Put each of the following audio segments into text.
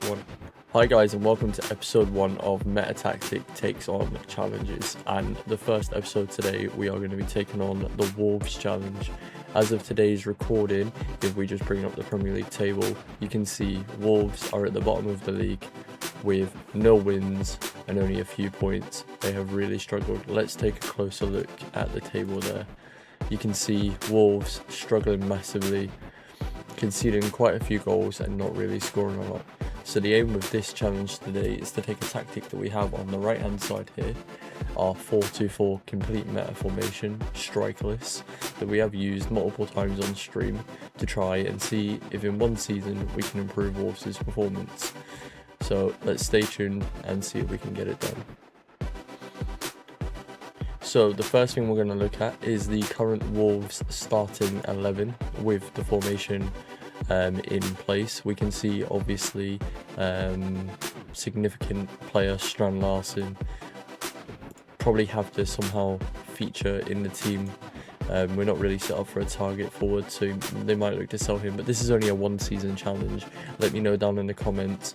1. Hi guys, and welcome to episode 1 of Meta Tactic Takes On Challenges. And the first episode today, we are going to be taking on the Wolves challenge. As of today's recording, if we just bring up the Premier League table, you can see Wolves are at the bottom of the league with no wins and only a few points. They have really struggled. Let's take a closer look at the table there. You can see Wolves struggling massively, conceding quite a few goals and not really scoring a lot. So the aim of this challenge today is to take a tactic that we have on the right hand side here, our 4-2-4 complete meta formation, strikerless, that we have used multiple times on stream to try and see if in one season we can improve Wolves' performance. So let's stay tuned and see if we can get it done. So the first thing we're going to look at is the current Wolves starting 11 with the formation in place. We can see obviously significant player Strand Larsen probably have to somehow feature in the team. We're not really set up for a target forward, so they might look to sell him, but this is only a one season challenge. Let me know down in the comments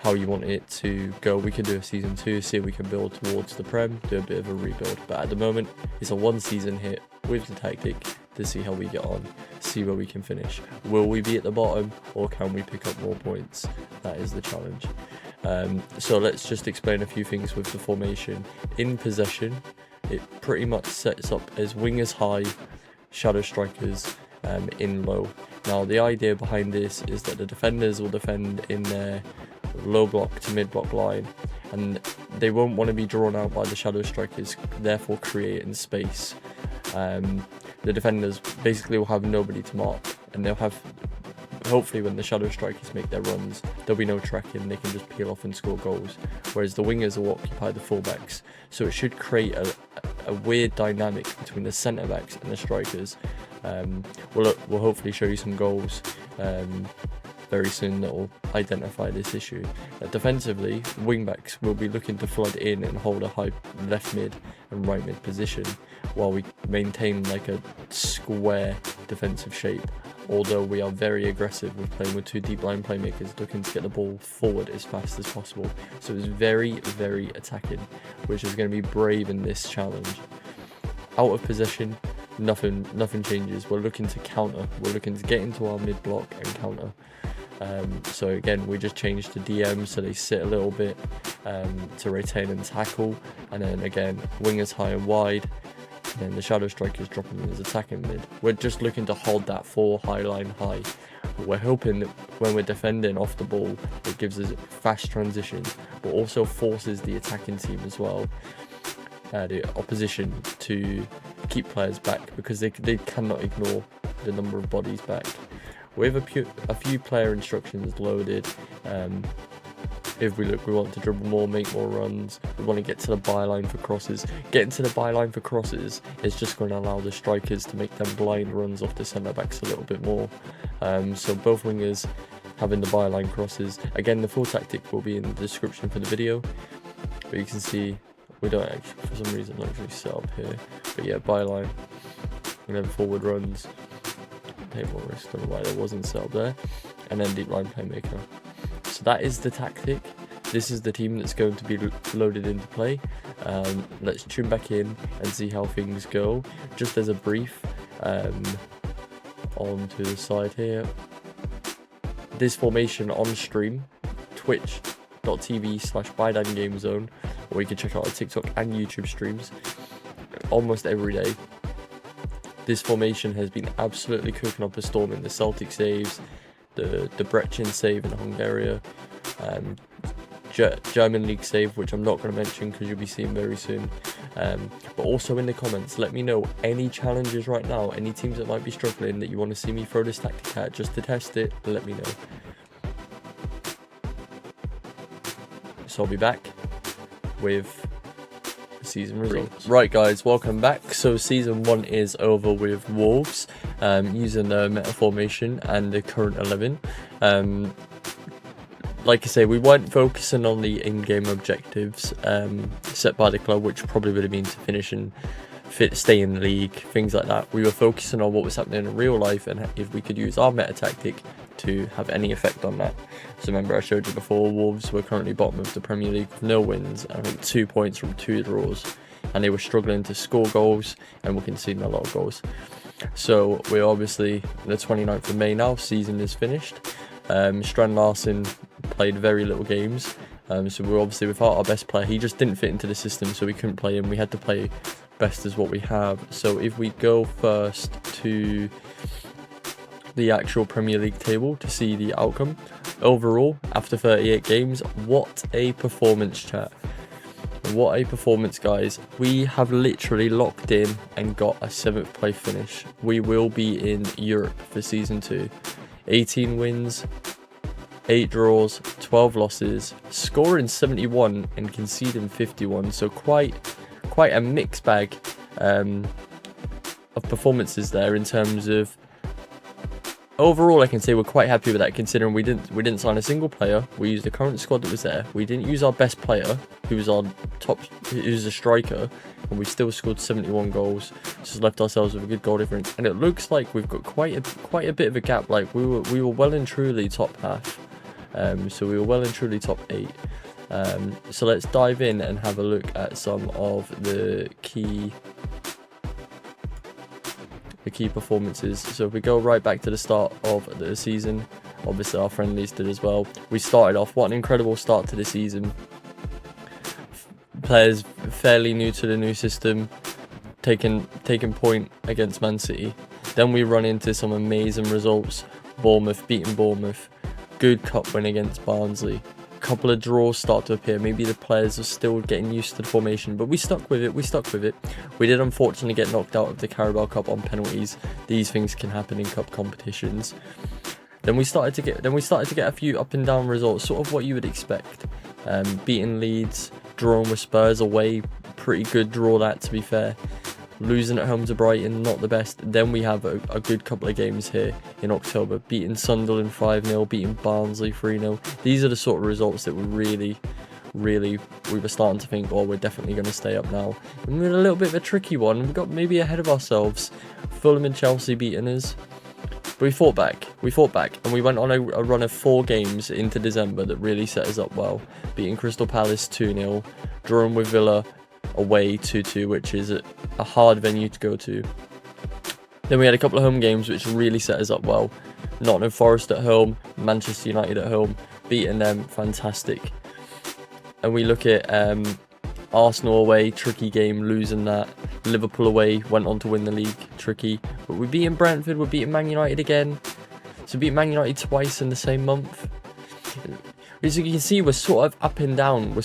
how you want it to go. We can do a season 2, see if we can build towards the Prem, do a bit of a rebuild, but at the moment it's a one season hit with the tactic to see how we get on, see where we can finish. Will we be at the bottom or can we pick up more points? That is the challenge. So let's just explain a few things with the formation. In possession, it pretty much sets up as wingers high, shadow strikers in low. Now the idea behind this is that the defenders will defend in their low block to mid block line, and they won't want to be drawn out by the shadow strikers, therefore creating space. The defenders basically will have nobody to mark, and they'll have, hopefully when the shadow strikers make their runs, there'll be no tracking, they can just peel off and score goals, whereas the wingers will occupy the fullbacks. So it should create a weird dynamic between the centre backs and the strikers. We'll hopefully show you some goals very soon that will identify this issue. Defensively, wingbacks will be looking to flood in and hold a high left mid and right mid position, while we maintain like a square defensive shape, although we are very aggressive with playing with two deep line playmakers looking to get the ball forward as fast as possible. So it's very attacking, which is going to be brave in this challenge. Out of possession, nothing changes. We're looking to counter, we're looking to get into our mid block and counter. So again, we just changed the DM so they sit a little bit to retain and tackle, and then again wingers high and wide, and then the shadow strikers dropping in as attacking mid. We're just looking to hold that 4 high line high. We're hoping that when we're defending off the ball, it gives us fast transitions, but also forces the attacking team as well, the opposition, to keep players back, because they cannot ignore the number of bodies back. We have a few player instructions loaded. If we want to dribble more, make more runs, we want to get to the byline for crosses. Getting to the byline for crosses is just going to allow the strikers to make them blind runs off the centre backs a little bit more. So both wingers having the byline crosses. Again, the full tactic will be in the description for the video, but you can see we don't actually, for some reason, actually set up here. But yeah, byline, and then forward runs. Table risk, don't know why there wasn't set up there, and then deep line playmaker. So that is the tactic. This is the team that's going to be loaded into play. Let's tune back in and see how things go. Just as a brief onto the side here, this formation on stream, twitch.tv/BydanGameZone, or you can check out our TikTok and YouTube streams almost every day. This formation has been absolutely cooking up a storm in the Celtic saves, the Brechin save in Hungary, German league save, which I'm not going to mention because you'll be seeing very soon. But also in the comments, let me know any challenges right now, any teams that might be struggling that you want to see me throw this tactic at, just to test it, let me know. So I'll be back with season results. Right guys, welcome back. So season 1 is over with Wolves, using the meta formation and the current 11. Like I say, we weren't focusing on the in-game objectives set by the club, which probably would have been to finish and stay in the league, things like that. We were focusing on what was happening in real life and if we could use our meta tactic to have any effect on that. So remember, I showed you before, Wolves were currently bottom of the Premier League with no wins, and I think 2 points from 2 draws, and they were struggling to score goals and were conceding a lot of goals. So we're obviously the 29th of May now, season is finished. Strand Larsen played very little games, so we're obviously without our best player. He just didn't fit into the system, so we couldn't play him. We had to play best as what we have. So if we go first to the actual Premier League table to see the outcome overall after 38 games, what a performance, chat. What a performance, guys. We have literally locked in and got a 7th place finish. We will be in Europe for season 2. 18 wins, 8 draws, 12 losses, scoring 71 and conceding 51. So quite a mixed bag of performances there in terms of overall. I can say we're quite happy with that, considering we didn't sign a single player. We used the current squad that was there. We didn't use our best player, who was a striker, and we still scored 71 goals. Just left ourselves with a good goal difference, and it looks like we've got quite a bit of a gap. Like we were well and truly top half, so we were well and truly top 8. So let's dive in and have a look at some of the key performances. So if we go right back to the start of the season, obviously our friendlies did as well. We started off, what an incredible start to the season. Players fairly new to the new system, taking point against Man City. Then we run into some amazing results. Bournemouth, beating Bournemouth. Good cup win against Barnsley. Couple of draws start to appear. Maybe the players are still getting used to the formation, but we stuck with it. We did unfortunately get knocked out of the Carabao Cup on penalties. These things can happen in cup competitions. Then we started to get a few up and down results, sort of what you would expect. Beating Leeds, drawing with Spurs away, pretty good draw that, to be fair. Losing at home to Brighton, not the best. Then we have a good couple of games here in October. Beating Sunderland 5-0, beating Barnsley 3-0. These are the sort of results that we were starting to think, oh, we're definitely going to stay up now. And we had a little bit of a tricky one. We got maybe ahead of ourselves. Fulham and Chelsea beating us. But we fought back, and we went on a run of 4 games into December that really set us up well. Beating Crystal Palace 2-0, drawing with Villa away 2-2, which is a hard venue to go to. Then we had a couple of home games which really set us up well. Nottingham Forest at home, Manchester United at home, beating them, fantastic. And we look at Arsenal away, tricky game, losing that. Liverpool away, went on to win the league, tricky. But we're beating Brentford, we're beating Man United again. So beat Man United twice in the same month. As you can see, we're sort of up and down.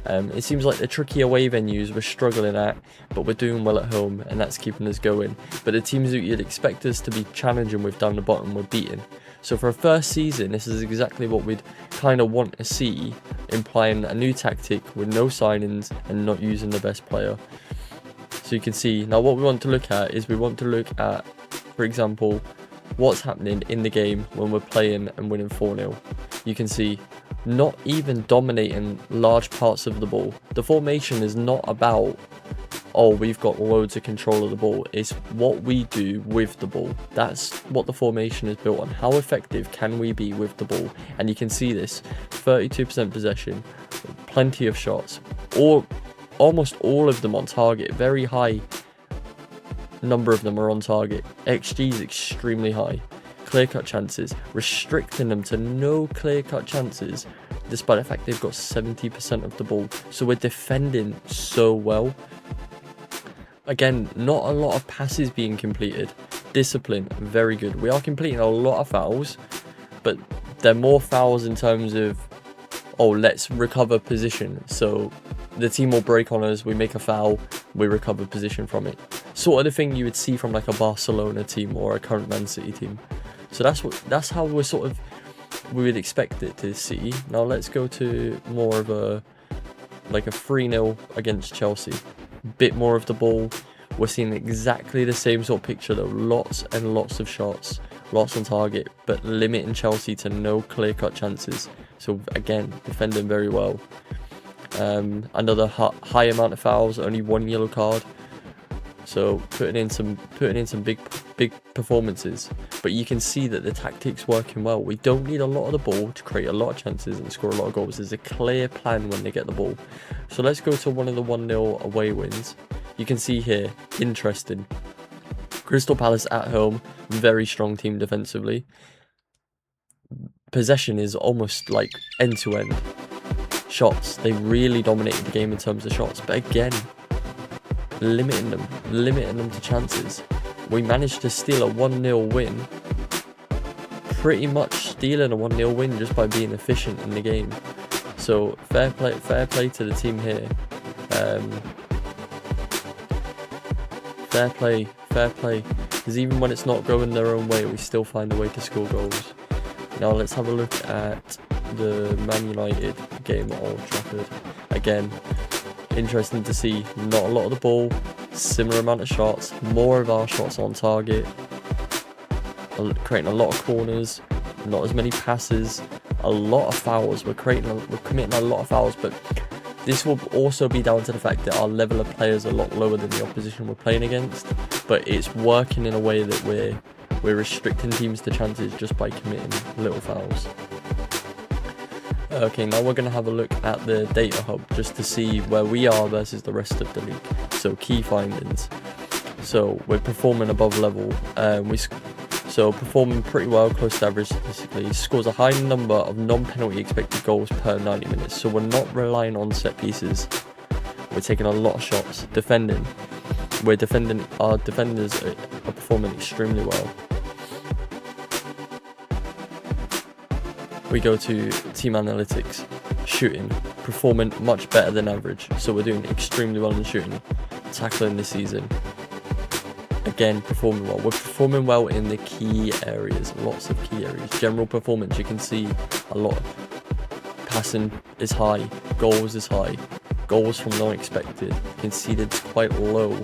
It seems like the tricky away venues we're struggling at, but we're doing well at home, and that's keeping us going. But the teams that you'd expect us to be challenging with down the bottom, we're beating. So for a first season, this is exactly what we'd kind of want to see, implying a new tactic with no signings and not using the best player. So you can see, now what we want to look at is for example, what's happening in the game when we're playing and winning 4-0. You can see not even dominating large parts of the ball. The formation is not about, oh, we've got loads of control of the ball. It's what we do with the ball. That's what the formation is built on. How effective can we be with the ball? And you can see this, 32% possession, plenty of shots, almost all of them on target, very high number of them are on target. XG is extremely high. Clear-cut chances, restricting them to no clear-cut chances, despite the fact they've got 70% of the ball. So we're defending so well. Again, not a lot of passes being completed. Discipline, very good. We are completing a lot of fouls, but they're more fouls in terms of, oh, let's recover position. So the team will break on us, we make a foul, we recover position from it. Sort of the thing you would see from like a Barcelona team or a current Man City team. So that's how we would expect it to see. Now let's go to more of a 3-0 against Chelsea. Bit more of the ball. We're seeing exactly the same sort of picture though. Lots and lots of shots, lots on target, but limiting Chelsea to no clear-cut chances. So again, defending very well. Another high amount of fouls, only 1 yellow card. So putting in some big big performances, but you can see that the tactics working well. We don't need a lot of the ball to create a lot of chances and score a lot of goals. There's a clear plan when they get the ball. So let's go to one of the 1-0 away wins. You can see here, interesting. Crystal Palace at home, very strong team defensively. Possession is almost like end-to-end. Shots, they really dominated the game in terms of shots, but again, limiting them to chances. We managed to steal a 1-0 win, pretty much stealing a 1-0 win just by being efficient in the game. So fair play to the team here. Fair play, because even when it's not going their own way, we still find a way to score goals. Now let's have a look at the Man United game at Old Trafford. Again, interesting to see, not a lot of the ball, similar amount of shots, more of our shots on target, creating a lot of corners, not as many passes, a lot of fouls. We're committing a lot of fouls, but this will also be down to the fact that our level of play is a lot lower than the opposition we're playing against, but it's working in a way that we're restricting teams to chances just by committing little fouls. Okay, now we're going to have a look at the data hub just to see where we are versus the rest of the league. So key findings. So we're performing above level. So performing pretty well, close to average statistically. Scores a high number of non-penalty expected goals per 90 minutes. So we're not relying on set pieces. We're taking a lot of shots. Defending. Our defenders are performing extremely well. We go to team analytics. Shooting, performing much better than average. So we're doing extremely well in shooting. Tackling this season. Again, performing well. We're performing well in the key areas, lots of key areas. General performance, you can see a lot. Passing is high, goals is high, goals from non-expected, conceded quite low.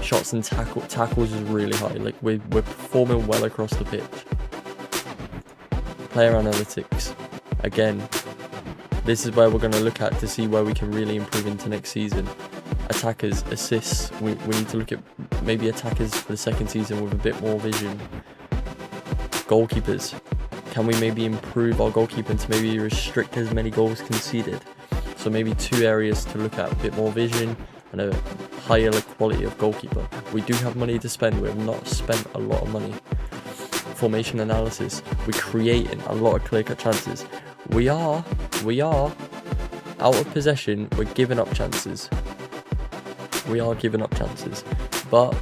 Shots and tackles is really high. Like we're performing well across the pitch. Player analytics, again, this is where we're going to look at to see where we can really improve into next season. Attackers, assists, we need to look at maybe attackers for the second season with a bit more vision. Goalkeepers, can we maybe improve our goalkeeping to maybe restrict as many goals conceded? So maybe 2 areas to look at, a bit more vision and a higher quality of goalkeeper. We do have money to spend, we have not spent a lot of money. Formation analysis, we're creating a lot of clear-cut chances. We are out of possession, we're giving up chances. But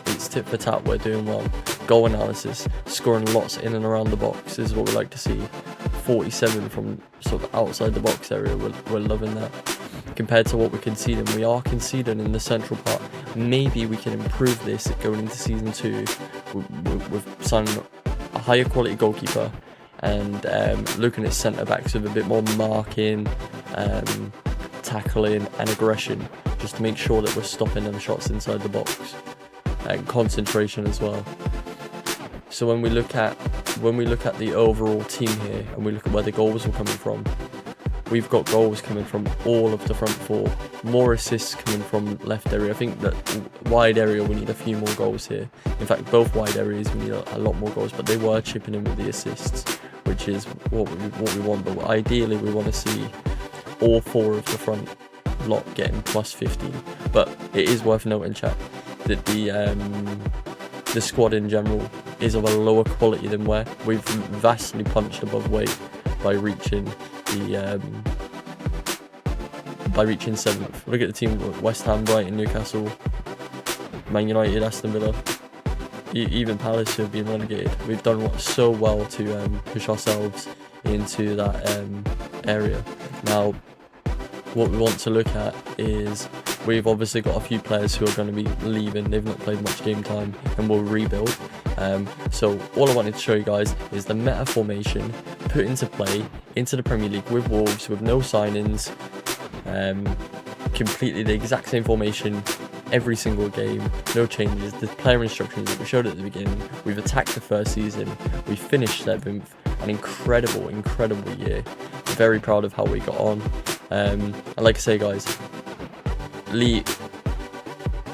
it's tit for tat, we're doing well. Goal analysis, scoring lots in and around the box is what we like to see. 47 from sort of outside the box area, we're loving that. Compared to what we're conceding, we are conceding in the central part. Maybe we can improve this going into season 2 with signing a higher quality goalkeeper and looking at centre backs with a bit more marking, tackling and aggression, just to make sure that we're stopping them shots inside the box, and concentration as well. So when we look at the overall team here and we look at where the goals are coming from, we've got goals coming from all of the front 4, more assists coming from left area. I think that wide area we need a few more goals here. In fact, both wide areas we need a lot more goals, but they were chipping in with the assists, which is what we want. But ideally we want to see all 4 of the front lot getting plus 15. But it is worth noting, chat, that the squad in general is of a lower quality than where we've vastly punched above weight by reaching 7th. Look at the team: West Ham, Brighton, Newcastle, Man United, Aston Villa, even Palace, who have been relegated. We've done so well to push ourselves into that area. Now, what we want to look at is we've obviously got a few players who are going to be leaving. They've not played much game time and we'll rebuild. So all I wanted to show you guys is the meta formation put into play into the Premier League with Wolves, with no signings, completely the exact same formation every single game, no changes. The player instructions that we showed at the beginning. We've attacked the first season, we finished 7th. An incredible year. Very proud of how we got on. And like I say, guys,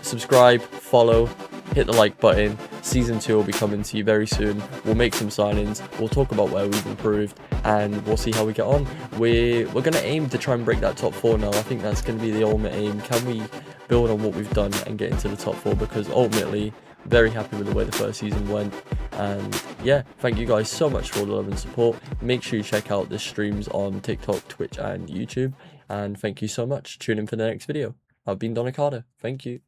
subscribe, follow, hit the like button. Season 2 will be coming to you very soon. We'll make some signings, we'll talk about where we've improved, and we'll see how we get on. We're going to aim to try and break that top 4 now. I think that's going to be the ultimate aim. Can we build on what we've done and get into the top 4? Because ultimately, very happy with the way the first season went. And yeah, thank you guys so much for all the love and support. Make sure you check out the streams on TikTok, Twitch and YouTube. And thank you so much. Tune in for the next video. I've been Donicada. Thank you.